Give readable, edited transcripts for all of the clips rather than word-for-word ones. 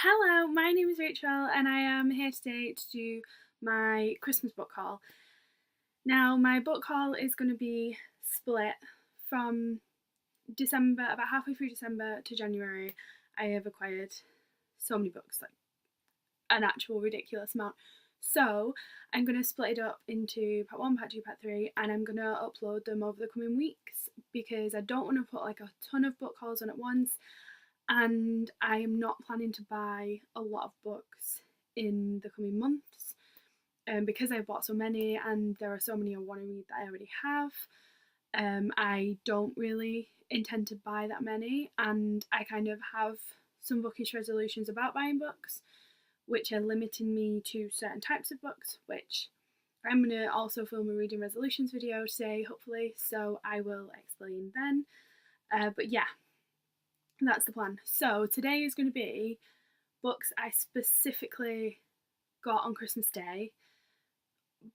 Hello, my name is Rachel and I am here today to do my Christmas book haul. Now, my book haul is going to be split from December, about halfway through December to January. I have acquired so many books, like an actual ridiculous amount. So, I'm going to split it up into part 1, part 2, part 3, and I'm going to upload them over the coming weeks because I don't want to put like a ton of book hauls on at once, and I am not planning to buy a lot of books in the coming months. Because I've bought so many and there are so many I want to read that I already have, I don't really intend to buy that many, and I kind of have some bookish resolutions about buying books, which are limiting me to certain types of books, which I'm going to also film a reading resolutions video today, hopefully, so I will explain then. But yeah, that's the plan. So today is going to be books I specifically got on Christmas Day,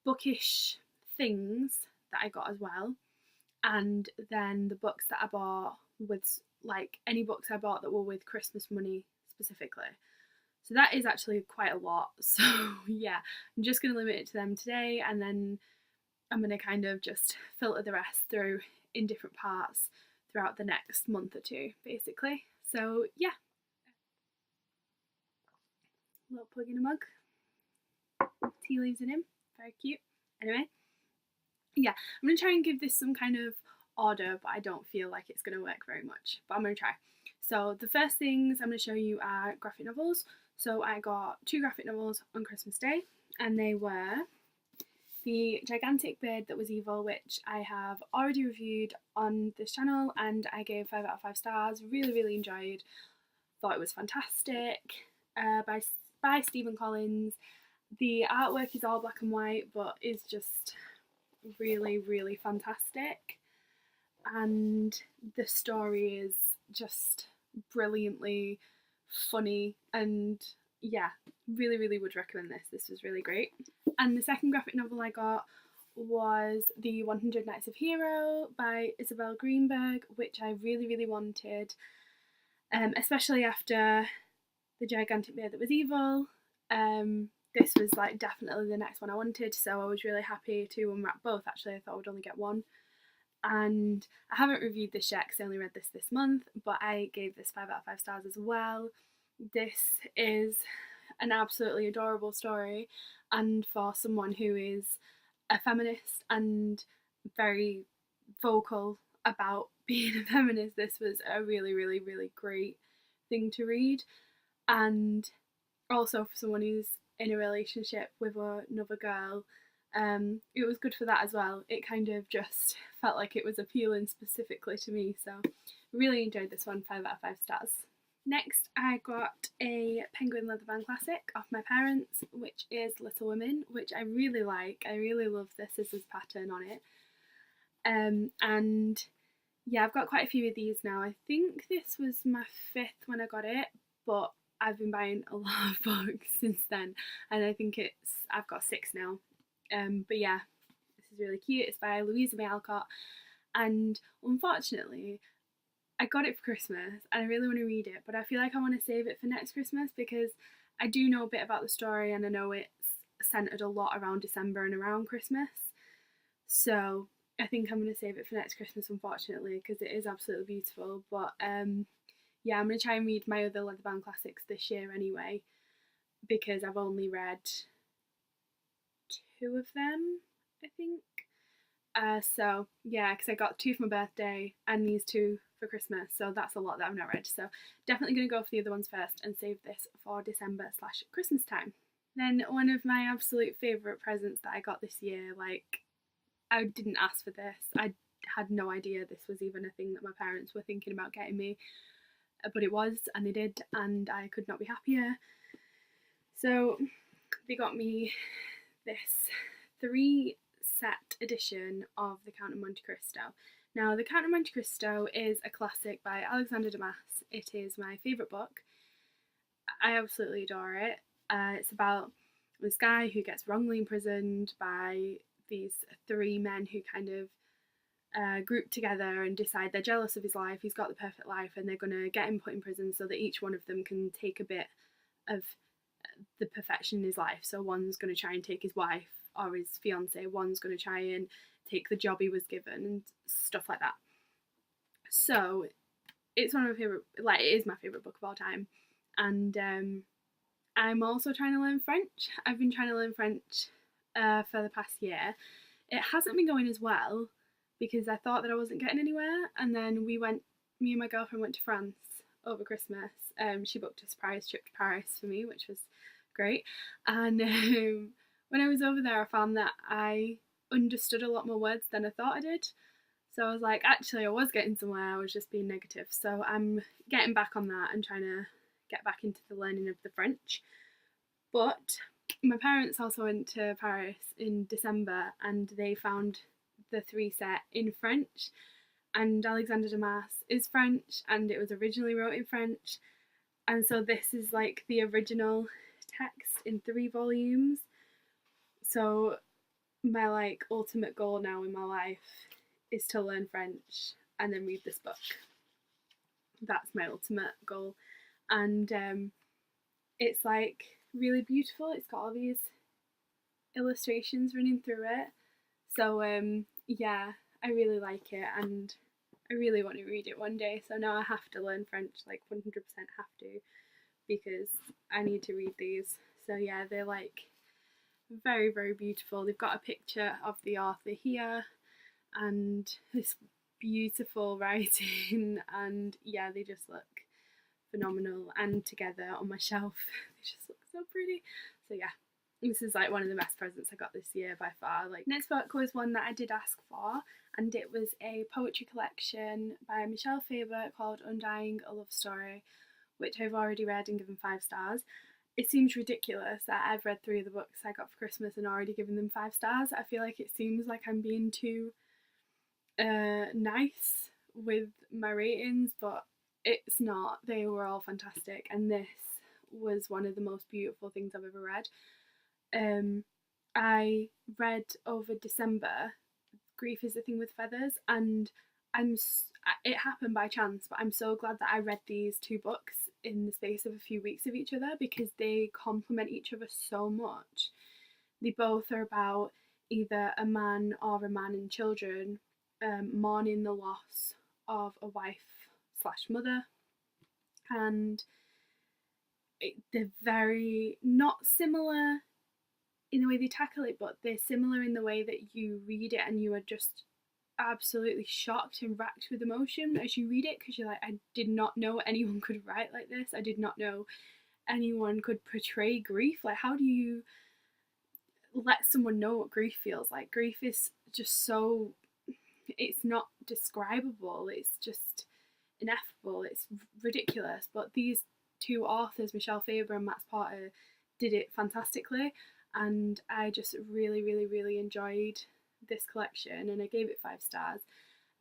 bookish things that I got as well, and then the books that I bought with, like, any books I bought that were with Christmas money specifically. So that is actually quite a lot. So yeah, I'm just going to limit it to them today, and then I'm going to kind of just filter the rest through in different parts throughout the next month or two, basically. So yeah, little plug in a mug, tea leaves in him, very cute. Anyway, yeah, I'm going to try and give this some kind of order, but I don't feel like it's going to work very much, but I'm going to try. So the first things I'm going to show you are graphic novels. So I got 2 graphic novels on Christmas Day, and they were The Gigantic Bird That Was Evil, which I have already reviewed on this channel and I gave 5 out of 5 stars. Really enjoyed, thought it was fantastic, by Stephen Collins. The artwork is all black and white but is just really fantastic, and the story is just brilliantly funny, and yeah, really would recommend this. This was really great. And the second graphic novel I got was The 100 Nights of Hero by Isabel Greenberg, which I really wanted, especially after The Gigantic Bird That Was Evil. This was like definitely the next one I wanted, so I was really happy to unwrap both. Actually, I thought I would only get one. And I haven't reviewed this yet because I only read this month, but I gave this 5 out of 5 stars as well. This is an absolutely adorable story, and for someone who is a feminist and very vocal about being a feminist, this was a really great thing to read. And also for someone who's in a relationship with another girl, it was good for that as well. It kind of just felt like it was appealing specifically to me, so really enjoyed this one. 5 out of 5 stars. Next, I got a Penguin Leatherbound classic off my parents, which is Little Women, which I really like. I really love the scissors pattern on it. And yeah, I've got quite a few of these now. I think this was my 5th when I got it, but I've been buying a lot of books since then, and I think I've got 6 now. But yeah, this is really cute. It's by Louisa May Alcott, and unfortunately I got it for Christmas and I really want to read it, but I feel like I want to save it for next Christmas because I do know a bit about the story and I know it's centered a lot around December and around Christmas. So I think I'm going to save it for next Christmas, unfortunately, because it is absolutely beautiful. But yeah, I'm going to try and read my other Leatherbound classics this year anyway, because I've only read 2 of them, I think. So yeah, because I got 2 for my birthday and these 2 for Christmas, so that's a lot that I've not read. So definitely going to go for the other ones first and save this for December/Christmas time. Then one of my absolute favourite presents that I got this year, like, I didn't ask for this. I had no idea this was even a thing that my parents were thinking about getting me, but it was, and they did, and I could not be happier. So they got me this 3-set edition of The Count of Monte Cristo. Now, The Count of Monte Cristo is a classic by Alexander Dumas. It is my favourite book. I absolutely adore it. It's about this guy who gets wrongly imprisoned by these 3 men who kind of group together and decide they're jealous of his life. He's got the perfect life and they're going to get him put in prison so that each one of them can take a bit of the perfection in his life. So one's going to try and take his wife or his fiance, one's going to try and take the job he was given and stuff like that. So it's one of my favorite, like, it is my favorite book of all time. And I'm also trying to learn French. I've been trying to learn French for the past year. It hasn't been going as well because I thought that I wasn't getting anywhere, and then me and my girlfriend went to France over Christmas. She booked a surprise trip to Paris for me, which was great. And when I was over there, I found that I understood a lot more words than I thought I did. So I was like, actually, I was getting somewhere, I was just being negative. So I'm getting back on that and trying to get back into the learning of the French. But my parents also went to Paris in December and they found the 3 set in French. And Alexander Dumas is French and it was originally wrote in French. And so this is like the original text in 3 volumes. So my like ultimate goal now in my life is to learn French and then read this book. That's my ultimate goal. And it's like really beautiful. It's got all these illustrations running through it. So yeah, I really like it and I really want to read it one day. So now I have to learn French, like 100% have to, because I need to read these. So yeah, they're like very, very beautiful. They've got a picture of the author here and this beautiful writing, and yeah, they just look phenomenal. And together on my shelf, they just look so pretty. So yeah, this is like one of the best presents I got this year by far. Like, next book was one that I did ask for, and it was a poetry collection by Michelle Faber called Undying: A Love Story, which I've already read and given 5 stars. It seems ridiculous that I've read 3 of the books I got for Christmas and already given them 5 stars. I feel like it seems like I'm being too nice with my ratings, but it's not. They were all fantastic, and this was one of the most beautiful things I've ever read. I read over December Grief is a Thing with Feathers, and it happened by chance, but I'm so glad that I read these 2 books in the space of a few weeks of each other because they complement each other so much. They both are about either a man or a man and children mourning the loss of a wife/mother, and they're very not similar in the way they tackle it, but they're similar in the way that you read it and you are just absolutely shocked and racked with emotion as you read it, because you're like, I did not know anyone could write like this. I did not know anyone could portray grief. Like, how do you let someone know what grief feels like? Grief is just so, it's not describable, it's just ineffable, it's ridiculous. But these 2 authors, Michelle Faber and Max Porter, did it fantastically, and I just really, really, really enjoyed this collection and I gave it 5 stars.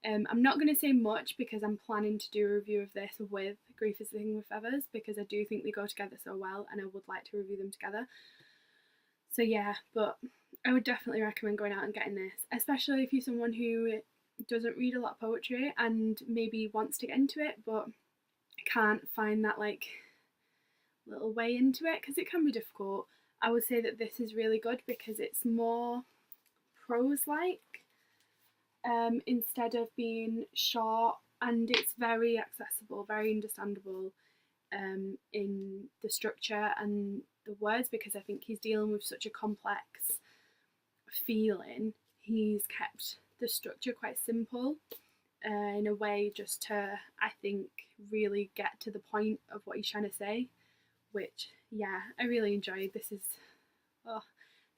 I'm not going to say much because I'm planning to do a review of this with Grief is a Thing with Feathers, because I do think they go together so well and I would like to review them together. So yeah, but I would definitely recommend going out and getting this, especially if you're someone who doesn't read a lot of poetry and maybe wants to get into it but can't find that like little way into it, because it can be difficult. I would say that this is really good because it's more prose-like instead of being short, and it's very accessible, very understandable in the structure and the words, because I think he's dealing with such a complex feeling. He's kept the structure quite simple in a way just to, I think, really get to the point of what he's trying to say, which, yeah, I really enjoyed. This is,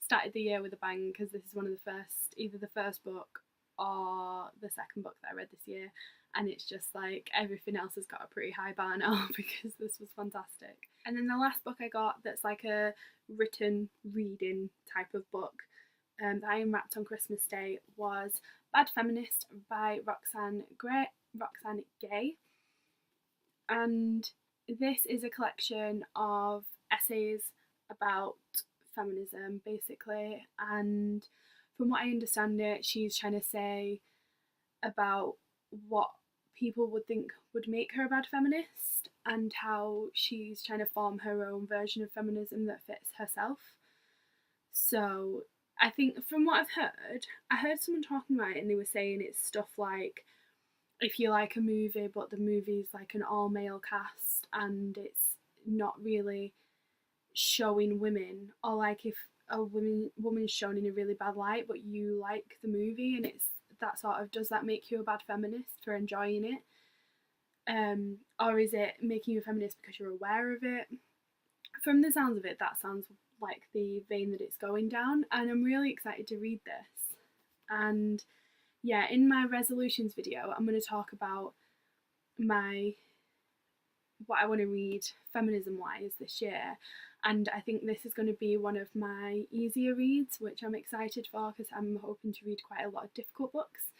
started the year with a bang, because this is one of the first, either the first book or the second book that I read this year, and it's just like everything else has got a pretty high bar now because this was fantastic. And then the last book I got that's like a written reading type of book that I unwrapped on Christmas Day was Bad Feminist by Roxane Gay. And this is a collection of essays about feminism, basically, and from what I understand it, she's trying to say about what people would think would make her a bad feminist, and how she's trying to form her own version of feminism that fits herself. So I think from what I heard someone talking about it and they were saying it's stuff like if you like a movie but the movie's like an all male cast and it's not really showing women, or like if a woman's shown in a really bad light but you like the movie, and it's that sort of, does that make you a bad feminist for enjoying it? Or is it making you a feminist because you're aware of it? From the sounds of it, that sounds like the vein that it's going down, and I'm really excited to read this. And yeah, in my resolutions video, I'm going to talk about what I want to read feminism wise this year, and I think this is going to be one of my easier reads, which I'm excited for because I'm hoping to read quite a lot of difficult books.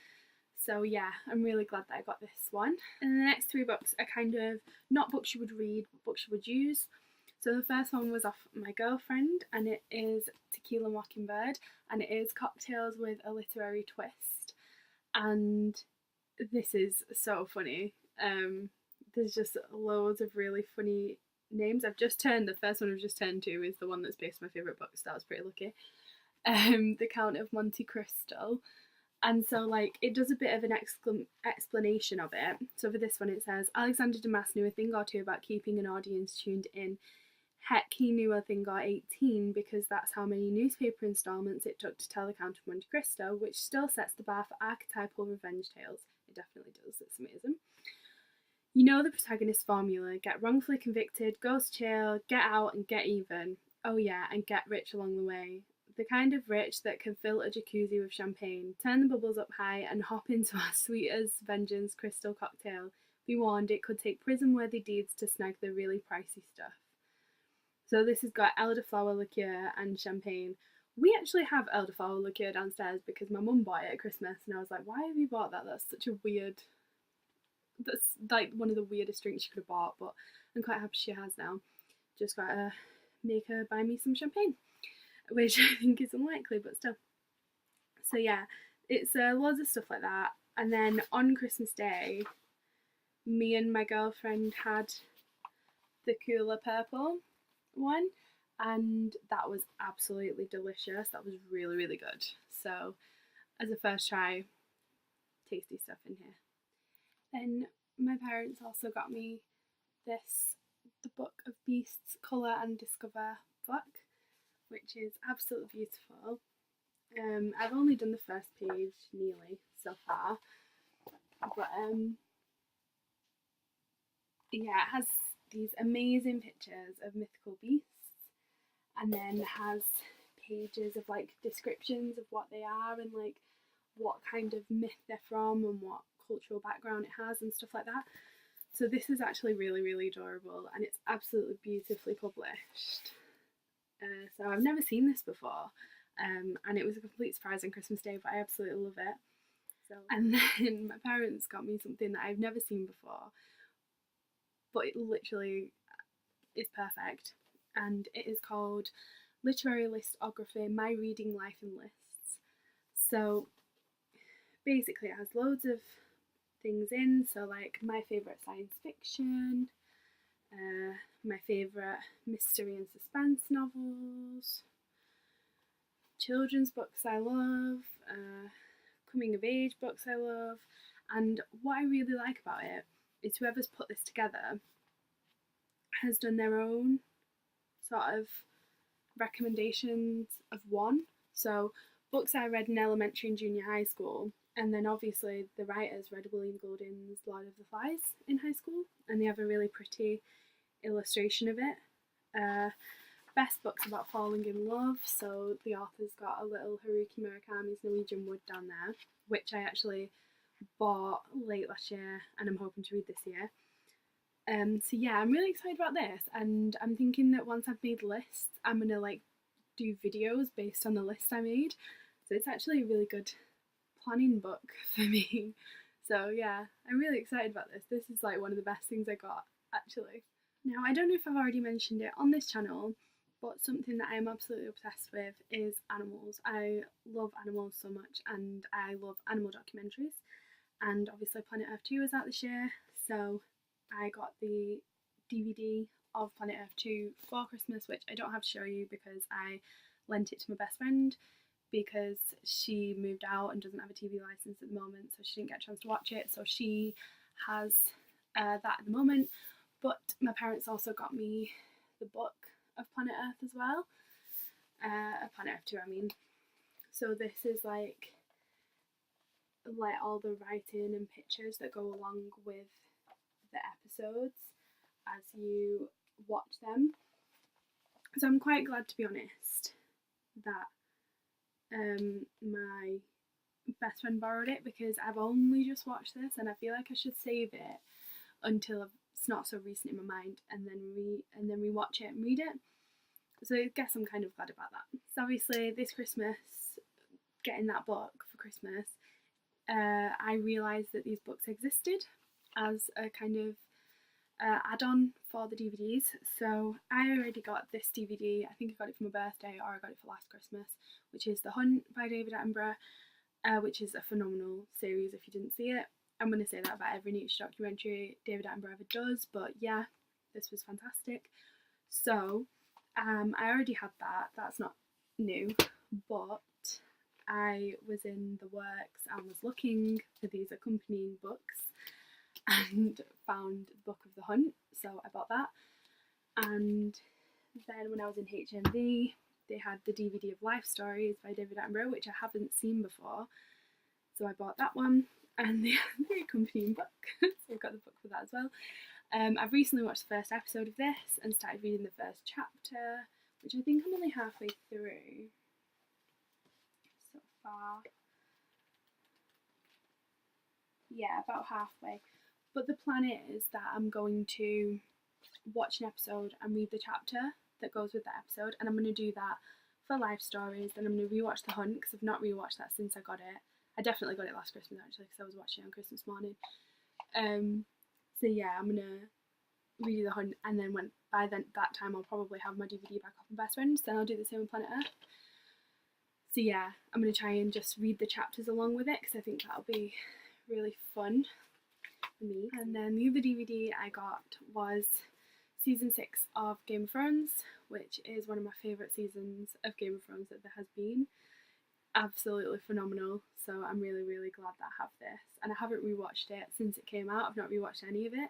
So yeah, I'm really glad that I got this one. And the next 3 books are kind of not books you would read, but books you would use. So the first one was off my girlfriend, and it is Tequila Mockingbird, and it is cocktails with a literary twist. And this is so funny. There's just loads of really funny names. The first one I've just turned to is the one that's based on my favourite book, so that was pretty lucky. The Count of Monte Cristo. And so, like, it does a bit of an explanation of it. So for this one, it says, Alexander Dumas knew a thing or two about keeping an audience tuned in. Heck, he knew a thing or 18, because that's how many newspaper installments it took to tell the Count of Monte Cristo, which still sets the bar for archetypal revenge tales. It definitely does, it's amazing. You know the protagonist's formula: get wrongfully convicted, go to jail, get out, and get even. Oh yeah, and get rich along the way. The kind of rich that can fill a jacuzzi with champagne, turn the bubbles up high, and hop into our sweet as vengeance crystal cocktail. Be warned, it could take prison-worthy deeds to snag the really pricey stuff. So this has got elderflower liqueur and champagne. We actually have elderflower liqueur downstairs because my mum bought it at Christmas, and I was like, why have you bought that? That's like one of the weirdest drinks she could have bought, but I'm quite happy she has now. Just gotta make her buy me some champagne, which I think is unlikely, but still. So yeah, it's loads of stuff like that. And then on Christmas Day, me and my girlfriend had the Cooler Purple one, and that was absolutely delicious. That was really, really good. So as a first try, tasty stuff in here. Then my parents also got me the Book of Beasts Colour and Discover book, which is absolutely beautiful. I've only done the first page nearly so far, but yeah, it has these amazing pictures of mythical beasts, and then it has pages of like descriptions of what they are and like what kind of myth they're from and what cultural background it has and stuff like that. So this is actually really, really adorable, and it's absolutely beautifully published. So I've never seen this before, and it was a complete surprise on Christmas Day, but I absolutely love it. And then my parents got me something that I've never seen before, but it literally is perfect, and it is called Literary Listography: My Reading Life in Lists. So basically it has loads of things in, so like my favourite science fiction, my favourite mystery and suspense novels, children's books I love, coming of age books I love, and what I really like about it is whoever's put this together has done their own sort of recommendations of one. So books I read in elementary and junior high school, and then obviously the writers read William Golding's Lord of the Flies in high school, and they have a really pretty illustration of it. Best books about falling in love, so the author's got a little Haruki Murakami's Norwegian Wood down there, which I actually bought late last year and I'm hoping to read this year. So yeah, I'm really excited about this, and I'm thinking that once I've made lists, I'm gonna like do videos based on the list I made. So it's actually a really good planning book for me. So yeah, I'm really excited about this. This is like one of the best things I got, actually. Now, I don't know if I've already mentioned it on this channel, but something that I am absolutely obsessed with is animals. I love animals so much, and I love animal documentaries. And obviously Planet Earth 2 is out this year, so I got the DVD of Planet Earth 2 for Christmas, which I don't have to show you because I lent it to my best friend because she moved out and doesn't have a TV license at the moment, so she didn't get a chance to watch it. So she has that at the moment. But my parents also got me the book of Planet Earth as well. Planet Earth 2, I mean. So this is like all the writing and pictures that go along with the episodes as you watch them. So I'm quite glad, to be honest, that my best friend borrowed it, because I've only just watched this and I feel like I should save it until it's not so recent in my mind, and then rewatch it and read it. So I guess I'm kind of glad about that. So obviously this Christmas, getting that book for Christmas, I realised that these books existed as a kind of add-on for the DVDs. So I already got this DVD, I think I got it for my birthday or I got it for last Christmas, which is The Hunt by David Attenborough, which is a phenomenal series if you didn't see it. I'm going to say that about every niche documentary David Attenborough ever does, but yeah, this was fantastic. So I already had that, that's not new, but I was in the works and was looking for these accompanying books and found the Book of the Hunt, so I bought that. And then when I was in HMV, they had the DVD of Life Stories by David Attenborough, which I haven't seen before, so I bought that one, and the accompanying book, so I've got the book for that as well. I've recently watched the first episode of this and started reading the first chapter, which I think I'm only halfway through so far. Yeah, about halfway. But the plan is that I'm going to watch an episode and read the chapter that goes with that episode, and I'm going to do that for Life Stories. Then I'm going to rewatch The Hunt, because I've not rewatched that since I got it. I definitely got it last Christmas actually, because I was watching it on Christmas morning. So yeah, I'm going to read The Hunt, and then by that time I'll probably have my DVD back off my best friend's, then I'll do the same with Planet Earth. So yeah, I'm going to try and just read the chapters along with it, because I think that'll be really fun for me. And then the other DVD I got was season 6 of Game of Thrones, which is one of my favourite seasons of Game of Thrones that there has been. Absolutely phenomenal, so I'm really glad that I have this. And I haven't rewatched it since it came out. I've not rewatched any of it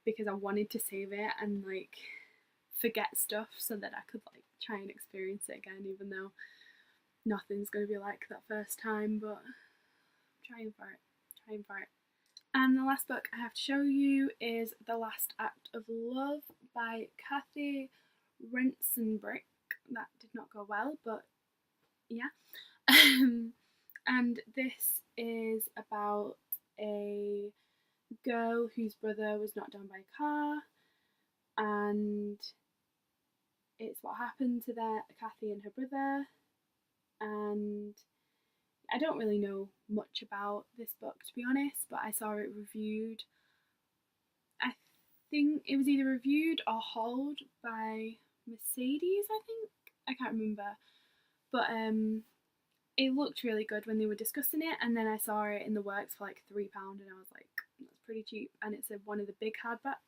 because I wanted to save it and like forget stuff so that I could like try and experience it again, even though nothing's going to be like that first time, but I'm trying for it. And the last book I have to show you is The Last Act of Love by Kathy Rensenbrick. That did not go well, but yeah. And this is about a girl whose brother was knocked down by a car, and it's what happened to Kathy and her brother. And I don't really know much about this book, to be honest, but I saw it reviewed. I think it was either reviewed or hauled by Mercedes, I think. I can't remember. But it looked really good when they were discussing it, and then I saw it in the works for like £3, and I was like, that's pretty cheap. And it's one of the big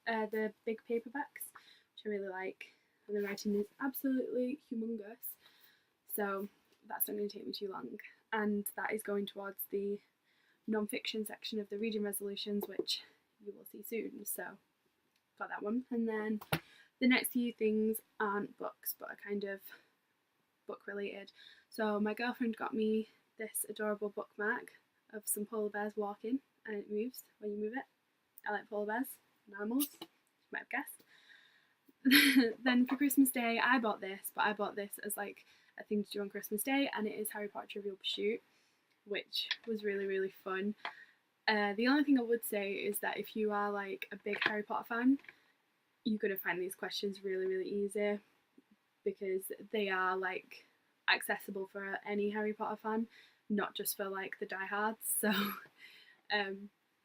the big paperbacks, which I really like, and the writing is absolutely humongous. So that's not going to take me too long, and that is going towards the non-fiction section of the reading resolutions, which you will see soon. So got that one, and then the next few things aren't books but are kind of book related. So my girlfriend got me this adorable bookmark of some polar bears walking, and it moves when you move it. I like polar bears and animals, you might have guessed. Then for Christmas Day I bought this, but I bought this as like a thing to do on Christmas Day, and it is Harry Potter Trivial Pursuit, which was really fun. The only thing I would say is that if you are like a big Harry Potter fan, you're going to find these questions really easy, because they are like accessible for any Harry Potter fan, not just for like the diehards. So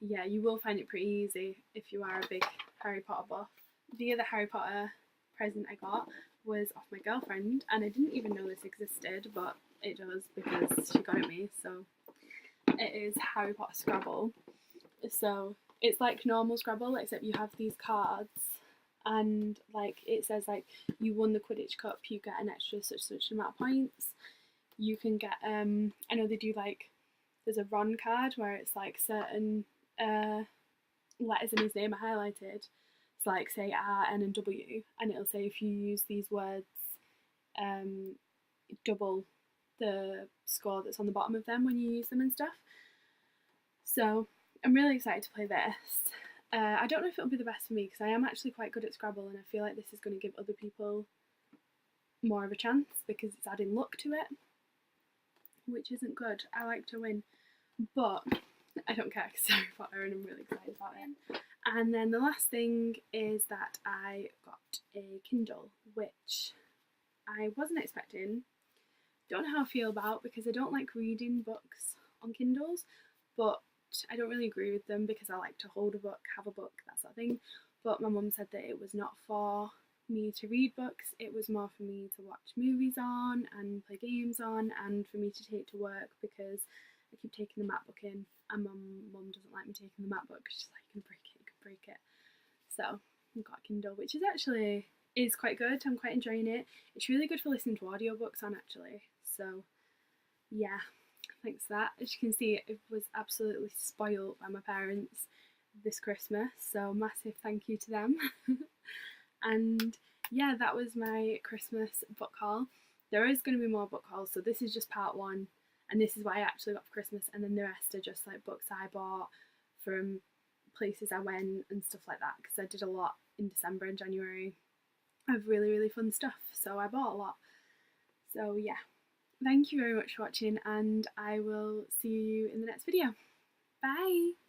yeah, you will find it pretty easy if you are a big Harry Potter buff. The other Harry Potter present I got was off my girlfriend, and I didn't even know this existed, but it does because she got it me. So it is Harry Potter Scrabble. So it's like normal Scrabble, except you have these cards, and like it says like you won the Quidditch Cup, you get an extra such amount of points. You can get I know they do like there's a Ron card where it's like certain letters in his name are highlighted. It's like say R, N, and W, and it'll say if you use these words, double the score that's on the bottom of them when you use them and stuff. So I'm really excited to play this. I don't know if it'll be the best for me because I am actually quite good at Scrabble, and I feel like this is going to give other people more of a chance because it's adding luck to it, which isn't good. I like to win, but I don't care because Harry Potter and I'm really excited about it. And then the last thing is that I got a Kindle, which I wasn't expecting. Don't know how I feel about because I don't like reading books on Kindles, but I don't really agree with them because I like to hold a book, have a book, that sort of thing. But my mum said that it was not for me to read books, it was more for me to watch movies on and play games on, and for me to take to work because I keep taking the MacBook in, and my mum doesn't like me taking the MacBook. She's like, you can break it. So I've got a Kindle, which is quite good. I'm quite enjoying it. It's really good for listening to audiobooks on actually. So yeah, thanks for that. As you can see, it was absolutely spoiled by my parents this Christmas, so massive thank you to them. And yeah, that was my Christmas book haul. There is going to be more book hauls, so this is just part one, and this is what I actually got for Christmas, and then the rest are just like books I bought from places I went and stuff like that, because I did a lot in December and January of really fun stuff, so I bought a lot. So yeah, thank you very much for watching, and I will see you in the next video. Bye!